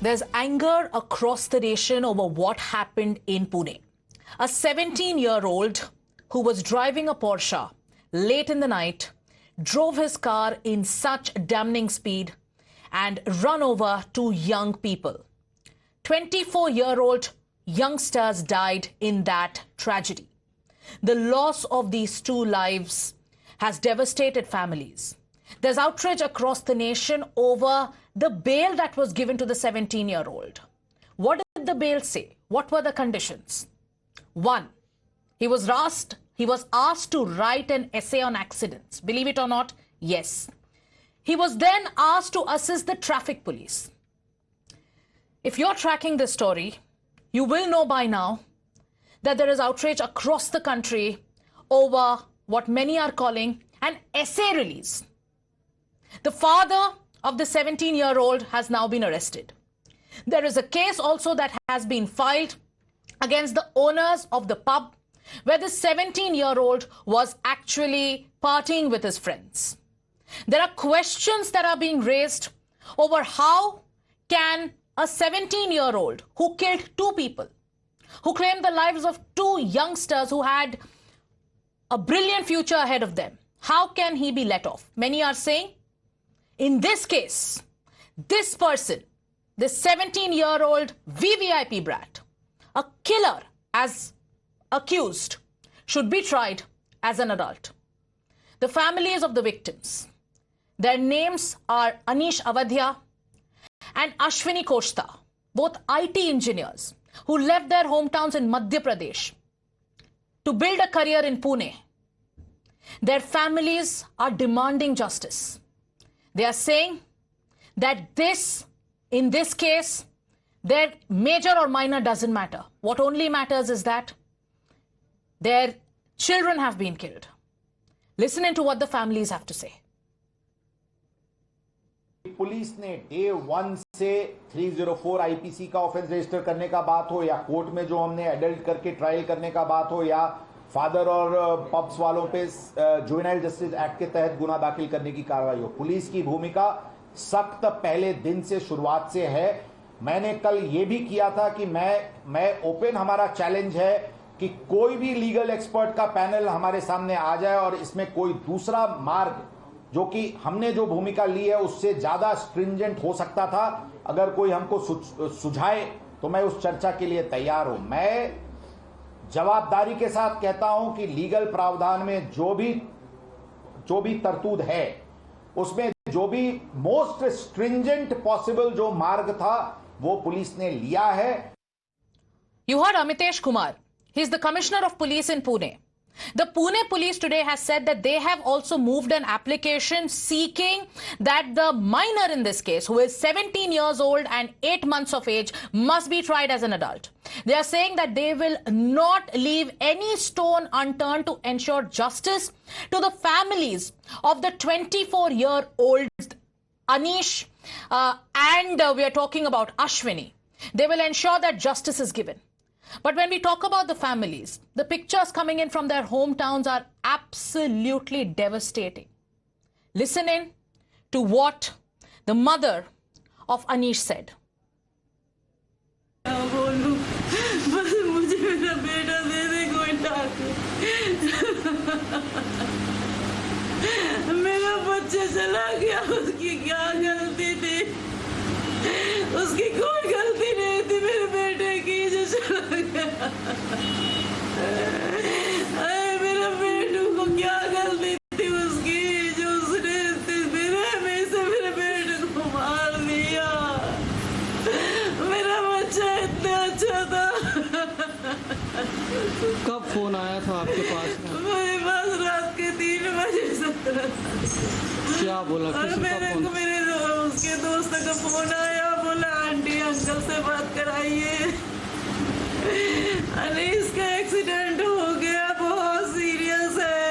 There's anger across the nation over what happened in Pune. A 17-year-old who was driving a Porsche late in the night drove his car in such damning speed and run over two young people. 24-year-old youngsters died in that tragedy. The loss of these two lives has devastated families. There's outrage across the nation over the bail that was given to the 17-year-old. What did the bail say? What were the conditions? One, he was asked to write an essay on accidents. Believe it or not, yes. He was then asked to assist the traffic police. If you're tracking this story, you will know by now that there is outrage across the country over what many are calling an essay release. The father of the 17-year-old has now been arrested. There is a case also that has been filed against the owners of the pub where the 17-year-old was actually partying with his friends. There are questions that are being raised over how can a 17-year-old who killed two people, who claimed the lives of two youngsters who had a brilliant future ahead of them, how can he be let off? Many are saying, in this case, this person, this 17-year-old VVIP brat, a killer as accused, should be tried as an adult. The families of the victims, their names are Anish Avadhya and Ashwini Koshta, both IT engineers who left their hometowns in Madhya Pradesh to build a career in Pune. Their families are demanding justice. They are saying that in this case, their major or minor doesn't matter. What only matters is that their children have been killed. Listen into what the families have to say. Police ने day 1 से 304 IPC का offence register करने का बात हो या court में जो हमने एडल्ट करके ट्रायल करने का बात हो या फादर और पब्स वालों पे जुवेनाइल जस्टिस एक्ट के तहत गुना दाखिल करने की कार्रवाई हो, पुलिस की भूमिका सख्त पहले दिन से शुरुआत से है। मैंने कल ये भी किया था कि मैं ओपन, हमारा चैलेंज है कि कोई भी लीगल एक्सपर्ट का पैनल हमारे सामने आ जाए और इसमें कोई दूसरा मार्ग जो कि हमने जो भूमिका ली है उससे ज्यादा स्ट्रिंजेंट हो सकता था, अगर कोई हमको सुझाए तो मैं उस चर्चा के लिए तैयार हूं। मैं जवाबदारी के साथ कहता हूं कि लीगल प्रावधान में जो भी तरतूद है उसमें जो भी मोस्ट स्ट्रिंजेंट पॉसिबल जो मार्ग था वो पुलिस ने लिया है। You heard Amitesh Kumar. He's the Commissioner of Police in Pune. The Pune police today has said that they have also moved an application seeking that the minor in this case, who is 17 years old and 8 months of age, must be tried as an adult. They are saying that they will not leave any stone unturned to ensure justice to the families of the 24-year-old Anish and we are talking about Ashwini. They will ensure that justice is given. But when we talk about the families, the pictures coming in from their hometowns are absolutely devastating. Listen in to what the mother of Anish said. मेरा बच्चा चला गया, उसकी क्या गलती थी? उसकी कोई गलती नहीं थी मेरे बेटे की जो चला गया। मेरे बेटू को क्या गलती थी उसकी जो उसने मेरे बेटे को मार दिया। मेरा बच्चा इतना अच्छा था। कब फोन आया था आपके पास? मेरे पास रात के 3 बजे 17। क्या बोला? मेरे उसके दोस्त का फोन आया, बोला आंटी अंकल से बात कराइए, अनीस का एक्सीडेंट हो गया, बहुत सीरियस है।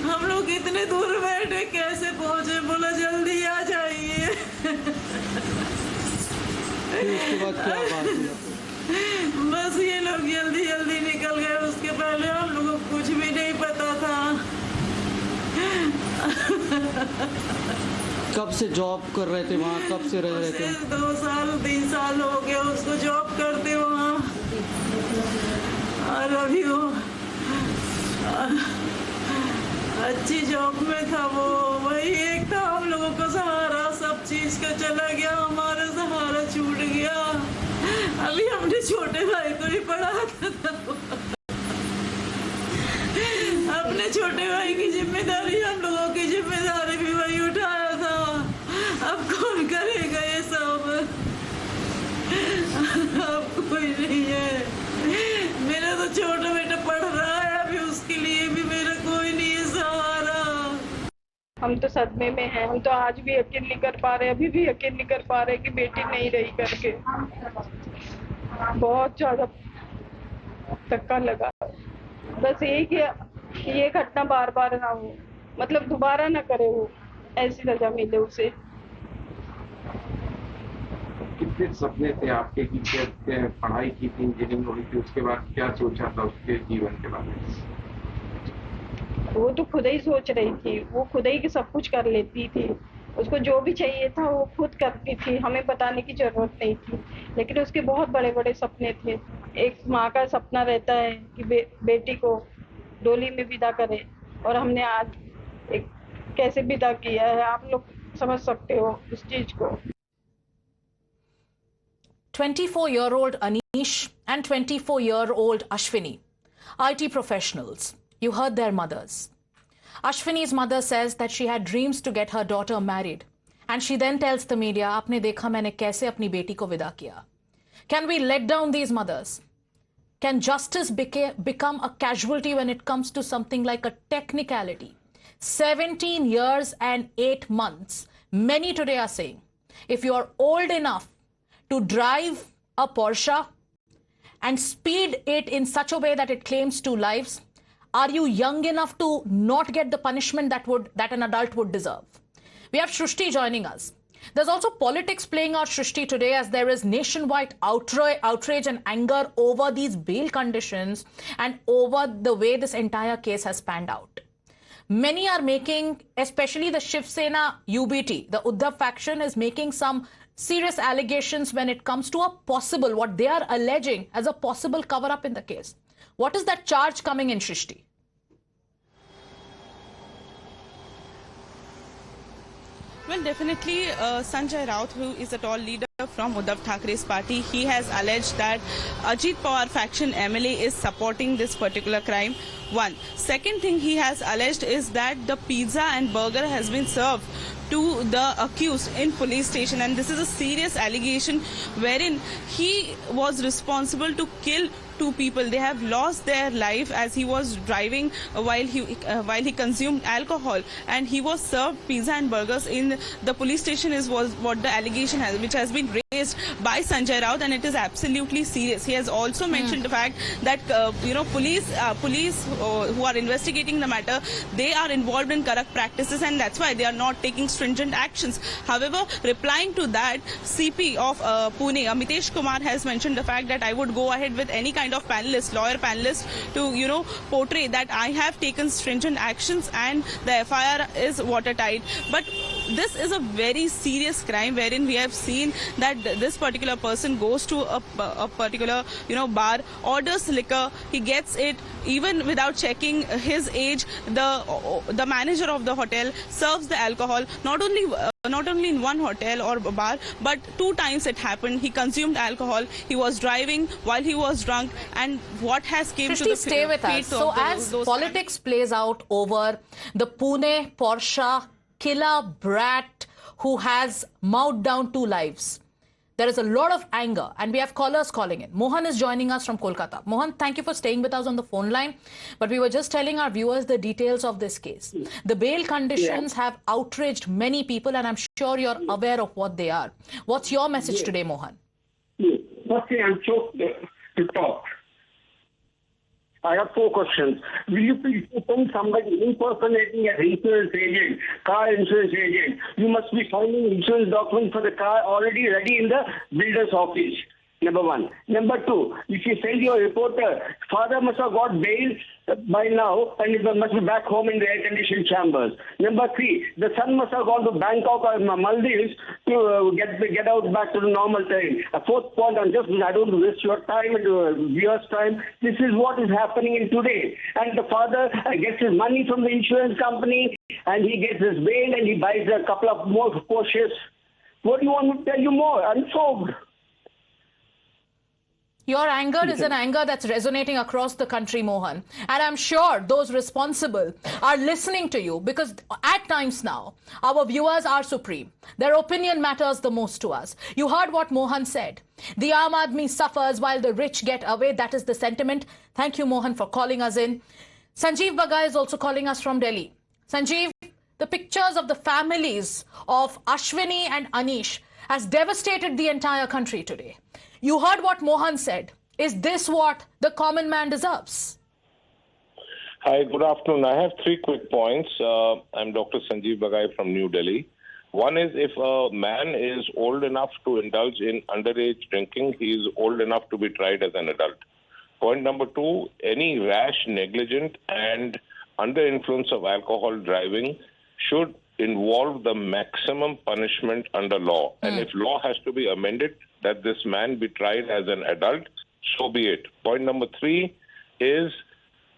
हम लोग इतने दूर बैठे कैसे पहुंचे? बोला जल्दी आ जाइए। उसके बाद क्या बात हुई? बस ये लोग जल्दी जल्दी निकल गए, उसके पहले हम लोगों को कुछ भी नहीं पता था। कब से जॉब कर रहे थे वहाँ, कब से रह रहे थे? 2 साल 3 साल हो गया उसको जॉब करते वहाँ। और अभी वो अच्छी जॉब में था, वो वही एक था हम लोगों का सहारा, सब चीज का चला गया, हमारा सहारा छूट गया। अभी हमने छोटे भाई को ही पढ़ाता था, अपने छोटे भाई की जिम्मेदारी, हम लोगों की जिम्मेदारी भी वही उठाया था। अब कौन करेगा ये सब? अब कोई नहीं है। मेरा तो छोटा बेटा पढ़ रहा है, अभी उसके लिए भी मेरा कोई नहीं है सहारा। हम तो सदमे में हैं, हम तो आज भी यकीन नहीं कर पा रहे, अभी भी यकीन नहीं कर पा रहे कि बेटी नहीं रही करके। बहुत ज्यादा धक्का लगा। बस यही कि ये घटना बार बार ना हो, मतलब दोबारा ना करे, वो ऐसी सजा मिले उसे। कितने सपने थे आपके कि पढ़ाई की थी, इंजीनियरिंग हुई थी, उसके बाद क्या सोचा था उसके जीवन के बारे में? वो तो खुद ही सोच रही थी, वो खुद ही सब कुछ कर लेती थी, उसको जो भी चाहिए था वो खुद करती थी, हमें बताने की जरूरत नहीं थी। लेकिन उसके बहुत बड़े बड़े सपने थे। एक माँ का सपना रहता है कि बेटी को डोली में विदा करे, और हमने आज एक कैसे विदा किया है, आप लोग समझ सकते हो इस चीज को। 24-year-old Anish and 24-year-old Ashwini, IT professionals. You heard their mothers. Ashwini's mother says that she had dreams to get her daughter married, and she then tells the media, "आपने देखा मैंने कैसे अपनी बेटी को विदा किया." Can we let down these mothers? Can justice become a casualty when it comes to something like a technicality? 17 years and 8 months. Many today are saying, if you are old enough to drive a Porsche and speed it in such a way that it claims 2 lives, are you young enough to not get the punishment that an adult would deserve? We have Shrishti joining us. There's also politics playing out, Shrishti, today, as there is nationwide outrage and anger over these bail conditions and over the way this entire case has panned out. Many are making, especially the Shiv Sena UBT, the Uddhav faction, is making some serious allegations when it comes to a possible, what they are alleging as a possible cover-up in the case. What is that charge coming in, Shrishti? Well, definitely Sanjay Raut, who is a tall leader from Uddhav Thackeray's party, he has alleged that Ajit Pawar faction MLA is supporting this particular crime. One. Second thing he has alleged is that the pizza and burger has been served to the accused in police station, and this is a serious allegation wherein he was responsible to kill 2 people. They have lost their life as he was driving while he consumed alcohol, and he was served pizza and burgers in the police station is what the allegation has, which has been raised by Sanjay Raut, and it is absolutely serious. He has also mentioned the fact that police who are investigating the matter, they are involved in corrupt practices, and that's why they are not taking stringent actions. However, replying to that, CP of Pune, Amitesh Kumar, has mentioned the fact that I would go ahead with any kind of lawyer panelist to portray that I have taken stringent actions and the FIR is watertight. But this is a very serious crime wherein we have seen that this particular person goes to a particular bar, orders liquor, he gets it even without checking his age. The manager of the hotel serves the alcohol, not only in one hotel or bar, but 2 times it happened. He consumed alcohol, he was driving while he was drunk, and what has came Shrishti, to the stay with us. So as politics plays out over the Pune Porsche killer brat who has mowed down 2 lives, there is a lot of anger, and we have callers calling in. Mohan is joining us from Kolkata. Mohan, thank you for staying with us on the phone line. But we were just telling our viewers the details of this case. The bail conditions have outraged many people, and I'm sure you're aware of what they are. What's your message today, Mohan? Firstly, I'm choked to talk. I have 4 questions. Will you please send somebody impersonating an insurance agent, car insurance agent? You must be finding insurance documents for the car already ready in the builder's office. Number one. Number two, if you send your reporter, father must have got bail by now and he must be back home in the air-conditioned chambers. Number three, the son must have gone to Bangkok or Maldives to get out back to the normal time. A fourth point, I don't waste your time and viewers' time. This is what is happening in today. And the father gets his money from the insurance company and he gets his bail and he buys a couple of more Porsches. What do you want me to tell you more? Unsolved. Your anger is an anger that's resonating across the country, Mohan. And I'm sure those responsible are listening to you because at times now, our viewers are supreme. Their opinion matters the most to us. You heard what Mohan said. The Aam Aadmi suffers while the rich get away. That is the sentiment. Thank you, Mohan, for calling us in. Sanjeev Bagai is also calling us from Delhi. Sanjeev, the pictures of the families of Ashwini and Anish has devastated the entire country today. You heard what Mohan said. Is this what the common man deserves? Hi, good afternoon. I have 3 quick points. I'm Dr. Sanjeev Bagai from New Delhi. One is if a man is old enough to indulge in underage drinking, he is old enough to be tried as an adult. Point number 2, any rash, negligent and under influence of alcohol driving should involve the maximum punishment under law. And if law has to be amended, that this man be tried as an adult, so be it. Point number 3 is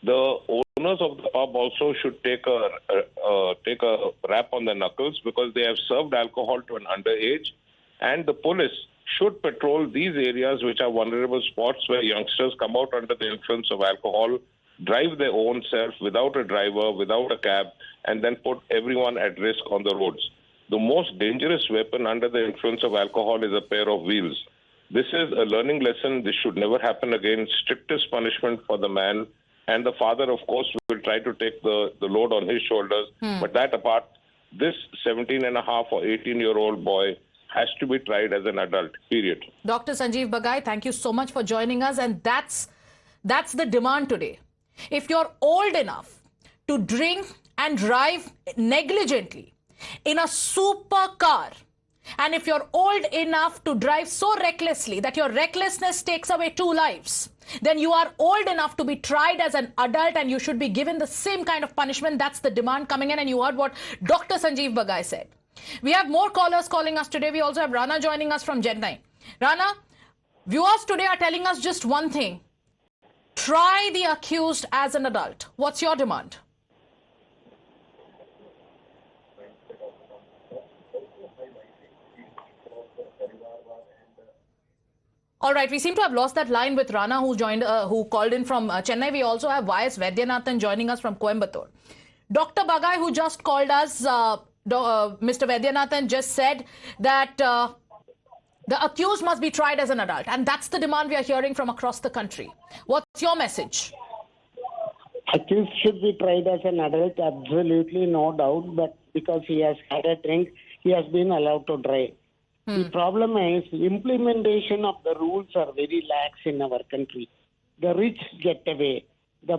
the owners of the pub also should take a rap on the knuckles because they have served alcohol to an underage, and the police should patrol these areas which are vulnerable spots where youngsters come out under the influence of alcohol, drive their own self without a driver, without a cab, and then put everyone at risk on the roads. The most dangerous weapon under the influence of alcohol is a pair of wheels. This is a learning lesson. This should never happen again. Strictest punishment for the man. And the father, of course, will try to take the load on his shoulders. But that apart, this 17-and-a-half or 18-year-old boy has to be tried as an adult, period. Dr. Sanjeev Bagai, thank you so much for joining us. And that's the demand today. If you're old enough to drink and drive negligently in a supercar, and if you're old enough to drive so recklessly that your recklessness takes away 2 lives, then you are old enough to be tried as an adult and you should be given the same kind of punishment. That's the demand coming in, and you heard what Dr. Sanjeev Bagai said. We have more callers calling us today. We also have Rana joining us from Chennai. Rana, viewers today are telling us just one thing. Try the accused as an adult. What's your demand? All right, we seem to have lost that line with Rana, who called in from Chennai. We also have Y.S. Vaidyanathan joining us from Coimbatore. Dr. Bagai, who just called us, Mr. Vaidyanathan just said that the accused must be tried as an adult. And that's the demand we are hearing from across the country. What's your message? Accused should be tried as an adult, absolutely no doubt. But because he has had a drink, he has been allowed to drive. The problem is implementation of the rules are very lax in our country. The rich get away. The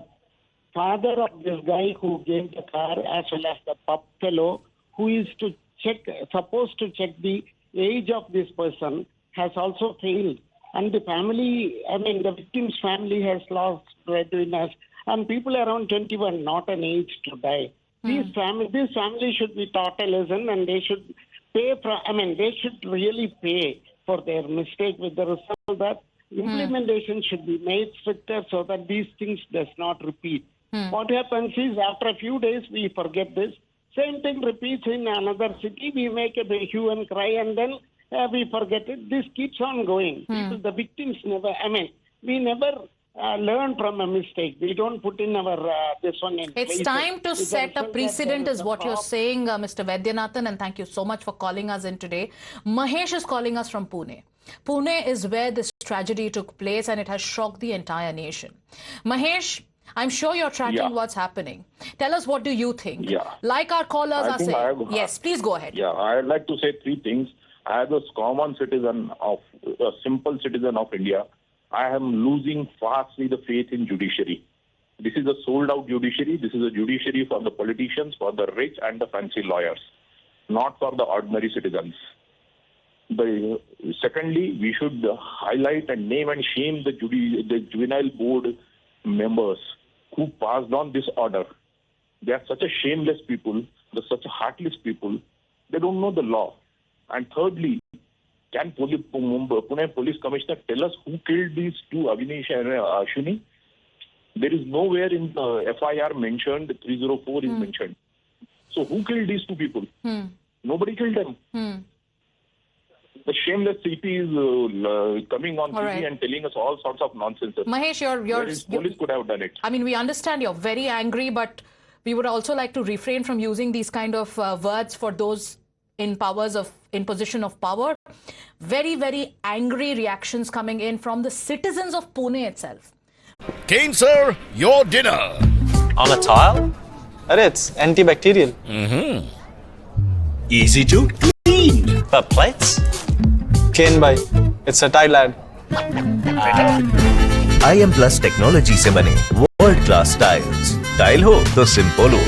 father of this guy who gave the car, as well as the pub fellow who is supposed to check the age of this person, has also failed. And the family, the victim's family has lost breadwinners. And people around 21, not an age to die. This family should be taught a lesson, and they should they should really pay for their mistake, with the result that implementation should be made stricter so that these things does not repeat. What happens is after a few days we forget this. Same thing repeats in another city. We make a hue and cry, and then we forget it. This keeps on going. People, the victims never. We never learn from a mistake. We don't put in our this one in place. It's time to set a precedent is what you're saying, Mr. Vaidyanathan, and thank you so much for calling us in today. Mahesh is calling us from Pune. Pune is where this tragedy took place, and it has shocked the entire nation. Mahesh, I'm sure you're tracking what's happening. Tell us, what do you think? Like our callers are saying. Yes, please go ahead. I'd like to say 3 things. As a common citizen a simple citizen of India, I am losing fastly the faith in judiciary. This is a sold-out judiciary. This is a judiciary for the politicians, for the rich and the fancy lawyers, not for the ordinary citizens. Secondly, we should highlight and name and shame the juvenile board members who passed on this order. They are such a shameless people. They're such a heartless people. They don't know the law. And thirdly, can Pune Police Commissioner tell us who killed these two, Avnish and Ashwini? There is nowhere in the FIR mentioned, 304 is mentioned. So who killed these two people? Nobody killed them. The shameless CP is coming on TV and telling us all sorts of nonsense. Mahesh, police could have done it. I mean, we understand you're very angry, but we would also like to refrain from using these kind of words for those in position of power. Very, very angry reactions coming in from the citizens of Pune itself. Kane sir, your dinner. On a tile? It's antibacterial. Easy to clean. But plates? Kane bhai, it's a tile ad. IM Plus technology से बने world class tiles. Tile हो तो simple हो।